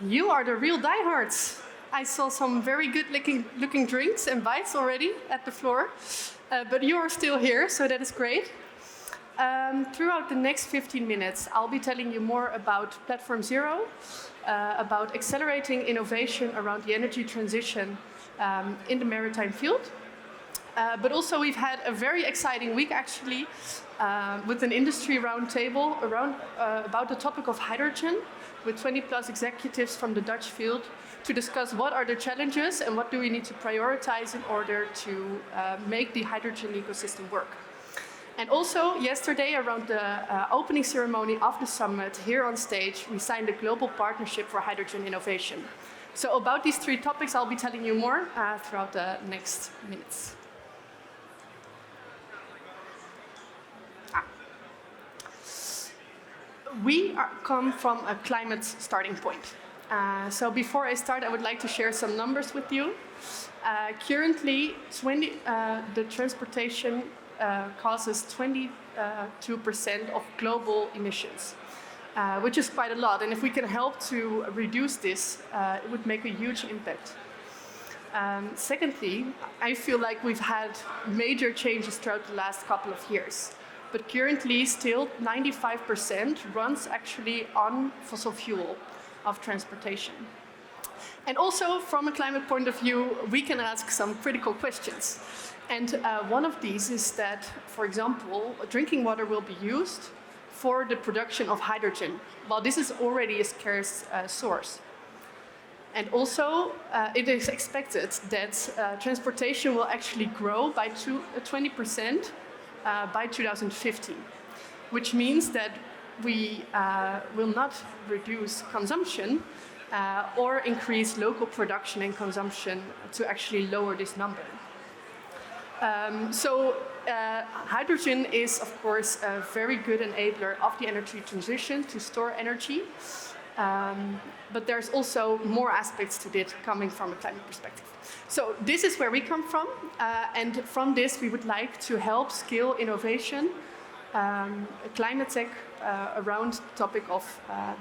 You are the real diehards. I saw some very good looking drinks and bites already at the floor, but you are still here, so that is great. Throughout the next 15 minutes, I'll be telling you more about Platform Zero, about accelerating innovation around the energy transition in the maritime field. But also we've had a very exciting week actually with an industry roundtable about the topic of hydrogen with 20 plus executives from the Dutch field to discuss what are the challenges and what do we need to prioritize in order to make the hydrogen ecosystem work. And also yesterday around the opening ceremony of the summit here on stage, we signed a global partnership for hydrogen innovation. So about these three topics, I'll be telling you more throughout the next minutes. We come from a climate starting point. So before I start, I would like to share some numbers with you. Currently, the transportation causes 22% of global emissions, which is quite a lot. And if we can help to reduce this, it would make a huge impact. Secondly, I feel like we've had major changes throughout the last couple of years. But currently, still 95% runs actually on fossil fuel of transportation. And also, from a climate point of view, we can ask some critical questions. And one of these is that, for example, drinking water will be used for the production of hydrogen, while this is already a scarce source. And also, it is expected that transportation will actually grow by 20% by 2050, which means that we will not reduce consumption or increase local production and consumption to actually lower this number. Hydrogen is, of course, a very good enabler of the energy transition to store energy. But there's also more aspects to it coming from a climate perspective. So this is where we come from, and from this we would like to help scale innovation, climate tech around the topic of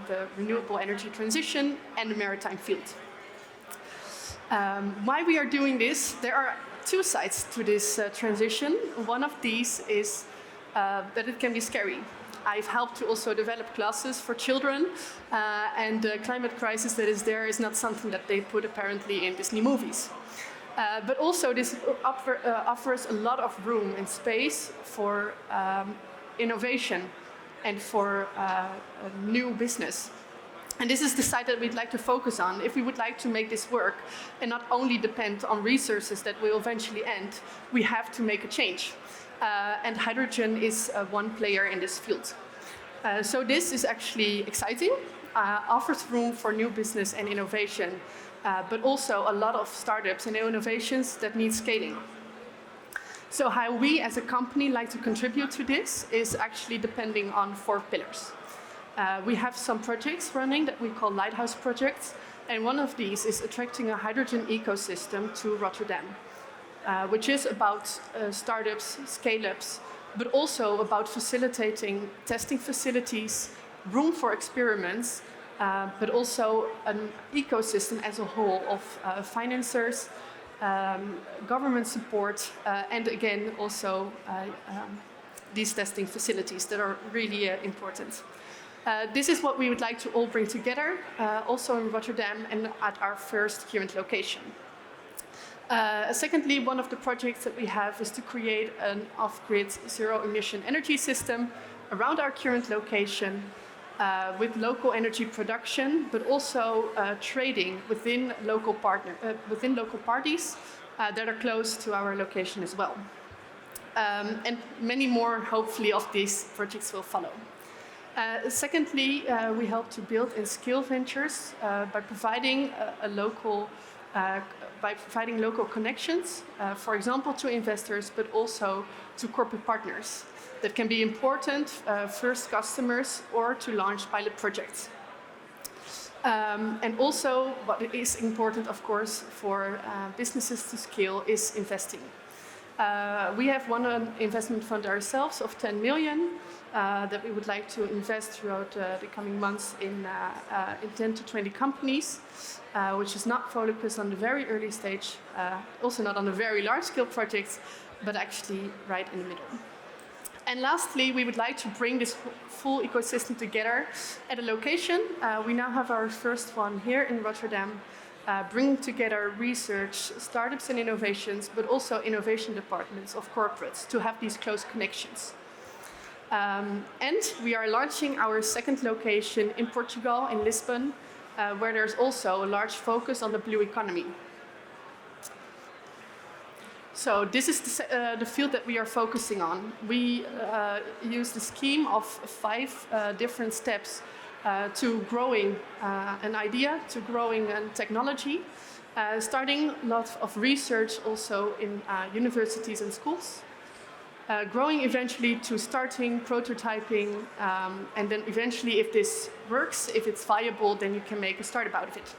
the renewable energy transition and the maritime field. Why we are doing this? There are two sides to this transition. One of these is that it can be scary. I've helped to also develop classes for children, and the climate crisis that is there is not something that they put apparently in Disney movies. But also this offers a lot of room and space for innovation and for new business. And this is the side that we'd like to focus on if we would like to make this work and not only depend on resources that will eventually end. We have to make a change. And hydrogen is one player in this field. So this is actually exciting, offers room for new business and innovation, but also a lot of startups and innovations that need scaling. So how we as a company like to contribute to this is actually depending on 4 pillars. We have some projects running that we call lighthouse projects, and one of these is attracting a hydrogen ecosystem to Rotterdam. Which is about startups, scale-ups, but also about facilitating testing facilities, room for experiments, but also an ecosystem as a whole of financiers, government support, and again, also these testing facilities that are really important. This is what we would like to all bring together, also in Rotterdam and at our first current location. Secondly, one of the projects that we have is to create an off-grid zero-emission energy system around our current location with local energy production, but also trading within local parties that are close to our location as well. And many more, hopefully, of these projects will follow. Secondly, we help to build and scale ventures by providing local connections, for example, to investors, but also to corporate partners that can be important, first customers, or to launch pilot projects. And also, what is important, of course, for businesses to scale is investing. We have one investment fund ourselves of 10 million that we would like to invest throughout the coming months in 10 to 20 companies, which is not focused on the very early stage, also not on the very large scale projects, but actually right in the middle. And lastly, we would like to bring this full ecosystem together at a location. We now have our first one here in Rotterdam, bringing together research, startups and innovations, but also innovation departments of corporates to have these close connections. And we are launching our second location in Portugal, in Lisbon, where there's also a large focus on the blue economy. So this is the field that we are focusing on. We use the scheme of 5 different steps to growing an idea, to growing a technology, starting lots of research also in universities and schools, growing eventually to starting prototyping, and then eventually if this works, if it's viable, then you can make a startup out of it.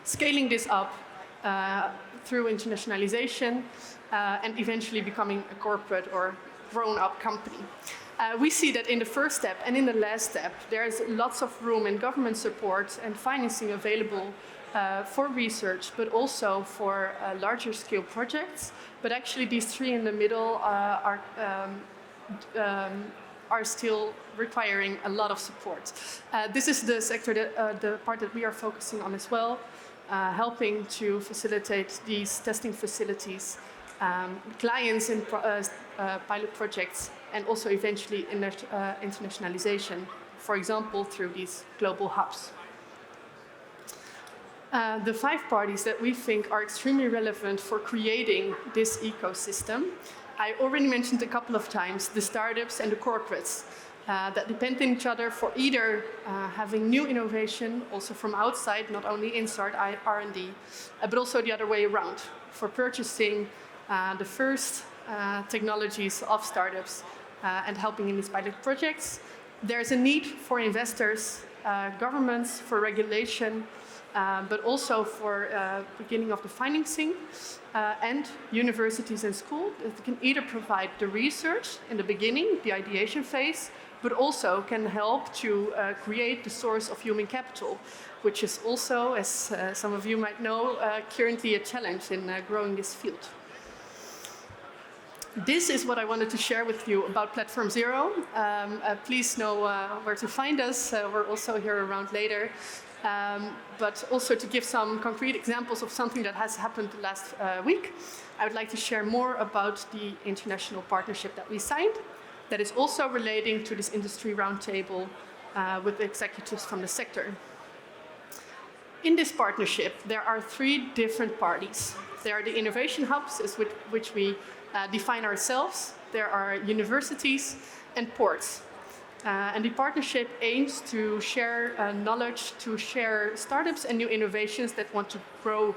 Scaling this up through internationalization and eventually becoming a corporate or grown-up company. We see that in the first step and in the last step, there's lots of room and government support and financing available for research, but also for larger scale projects. But actually these 3 in the middle are still requiring a lot of support. This is the sector, the part that we are focusing on as well, helping to facilitate these testing facilities, clients in pilot projects, and also eventually internationalization, for example, through these global hubs. The 5 parties that we think are extremely relevant for creating this ecosystem, I already mentioned a couple of times, the startups and the corporates that depend on each other for either having new innovation, also from outside, not only inside R&D, but also the other way around, for purchasing the first technologies of startups and helping in these pilot projects. There's a need for investors, governments, for regulation, but also for beginning of the financing, and universities and schools that can either provide the research in the beginning, the ideation phase, but also can help to create the source of human capital, which is also, as some of you might know, currently a challenge in growing this field. This is what I wanted to share with you about Platform Zero. Please know where to find us. We're also here around later. But also to give some concrete examples of something that has happened last week, I would like to share more about the international partnership that we signed that is also relating to this industry roundtable with executives from the sector. In this partnership, there are 3 different parties. There are the innovation hubs, as with which we define ourselves. There are universities and ports. And the partnership aims to share knowledge, to share startups and new innovations that want to grow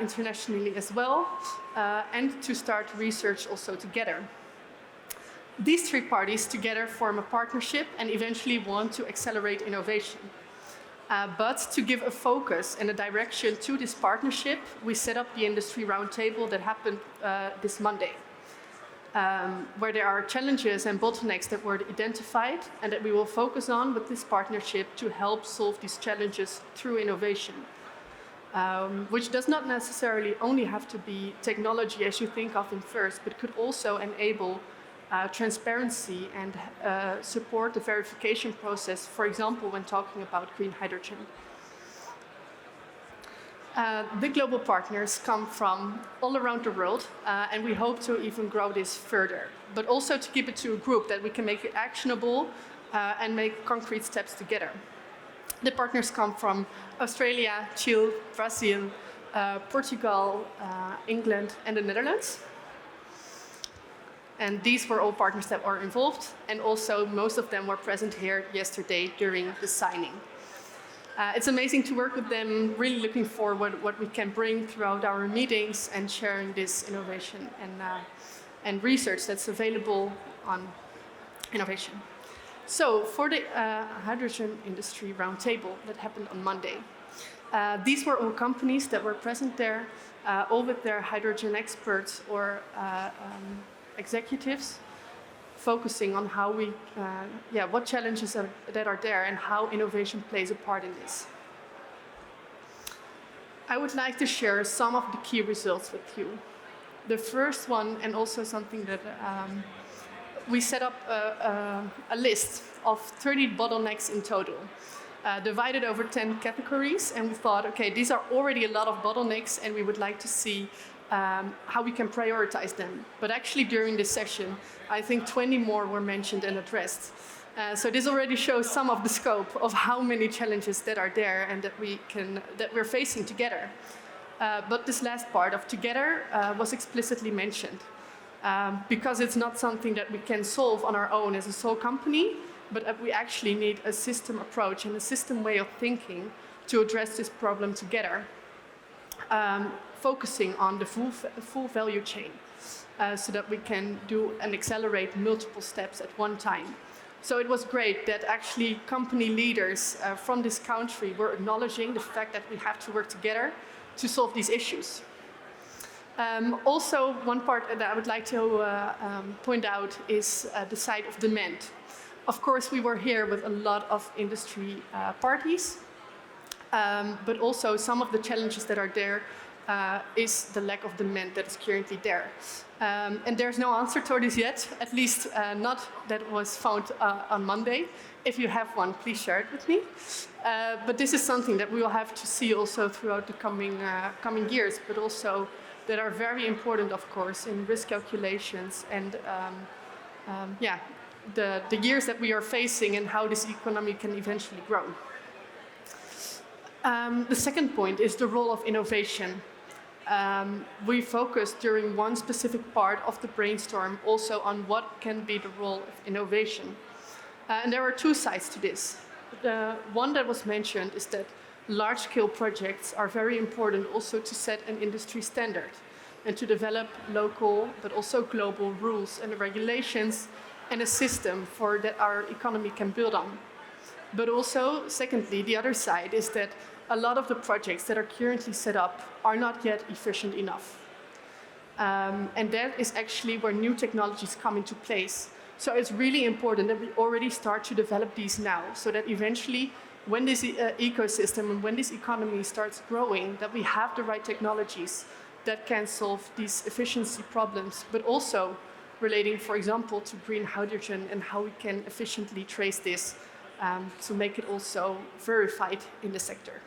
internationally as well, and to start research also together. These 3 parties together form a partnership and eventually want to accelerate innovation. But to give a focus and a direction to this partnership, we set up the industry roundtable that happened this Monday, where there are challenges and bottlenecks that were identified and that we will focus on with this partnership to help solve these challenges through innovation, which does not necessarily only have to be technology as you think of in first, but could also enable transparency and support the verification process, for example, when talking about green hydrogen. The global partners come from all around the world, and we hope to even grow this further, but also to keep it to a group that we can make it actionable and make concrete steps together. The partners come from Australia, Chile, Brazil, Portugal, England, and the Netherlands. And these were all partners that were involved, and also most of them were present here yesterday during the signing. It's amazing to work with them, really looking forward what we can bring throughout our meetings and sharing this innovation and research that's available on innovation. So for the hydrogen industry roundtable that happened on Monday, These were all companies that were present there, all with their hydrogen experts or executives, focusing on how we, what challenges that are there and how innovation plays a part in this. I would like to share some of the key results with you. The first one, and also something that we set up a list of 30 bottlenecks in total, divided over 10 categories, and we thought, okay, these are already a lot of bottlenecks, and we would like to see how we can prioritize them. But actually, during this session, I think 20 more were mentioned and addressed. So this already shows some of the scope of how many challenges that are there and that we're facing together. But this last part of together was explicitly mentioned because it's not something that we can solve on our own as a sole company, but we actually need a system approach and a system way of thinking to address this problem together, focusing on the full value chain so that we can do and accelerate multiple steps at one time. So it was great that actually company leaders from this country were acknowledging the fact that we have to work together to solve these issues. Also, one part that I would like to point out is the side of demand. Of course, we were here with a lot of industry parties, but also some of the challenges that are there is the lack of demand that is currently there. And there's no answer to this yet, at least not that was found on Monday. If you have one, please share it with me. But this is something that we will have to see also throughout the coming years, but also that are very important, of course, in risk calculations and the years that we are facing and how this economy can eventually grow. The second point is the role of innovation. We focused during one specific part of the brainstorm also on what can be the role of innovation. And there are two sides to this. The one that was mentioned is that large-scale projects are very important also to set an industry standard and to develop local but also global rules and regulations and a system for that our economy can build on. But also, secondly, the other side is that a lot of the projects that are currently set up are not yet efficient enough. And that is actually where new technologies come into place. So it's really important that we already start to develop these now, so that eventually, when this ecosystem and when this economy starts growing, that we have the right technologies that can solve these efficiency problems, but also relating, for example, to green hydrogen and how we can efficiently trace this to make it also verified in the sector.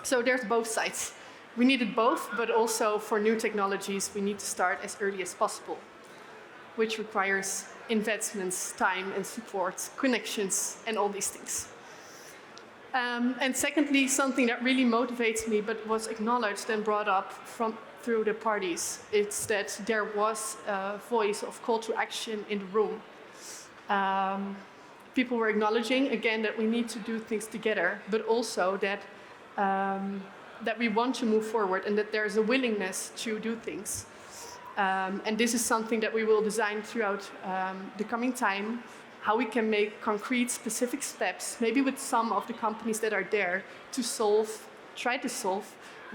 So there's both sides. We needed both, but also for new technologies, we need to start as early as possible, which requires investments, time and support, connections, and all these things. And secondly, something that really motivates me, but was acknowledged and brought up through the parties, it's that there was a voice of call to action in the room. People were acknowledging, again, that we need to do things together, but also that that we want to move forward and that there's a willingness to do things. And this is something that we will design throughout the coming time, how we can make concrete, specific steps, maybe with some of the companies that are there, to try to solve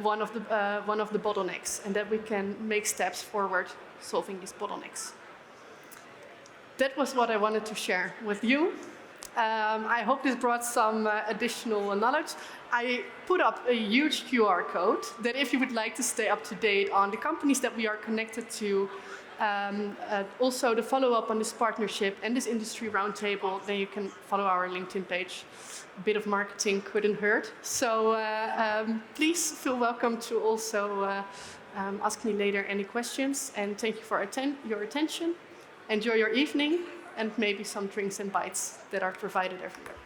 one of the bottlenecks, and that we can make steps forward solving these bottlenecks. That was what I wanted to share with you. I hope this brought some additional knowledge. I put up a huge QR code that if you would like to stay up to date on the companies that we are connected to, also the follow-up on this partnership and this industry roundtable, then you can follow our LinkedIn page. A bit of marketing couldn't hurt. So please feel welcome to also ask me later any questions. And thank you for your attention. Enjoy your evening, and maybe some drinks and bites that are provided everywhere.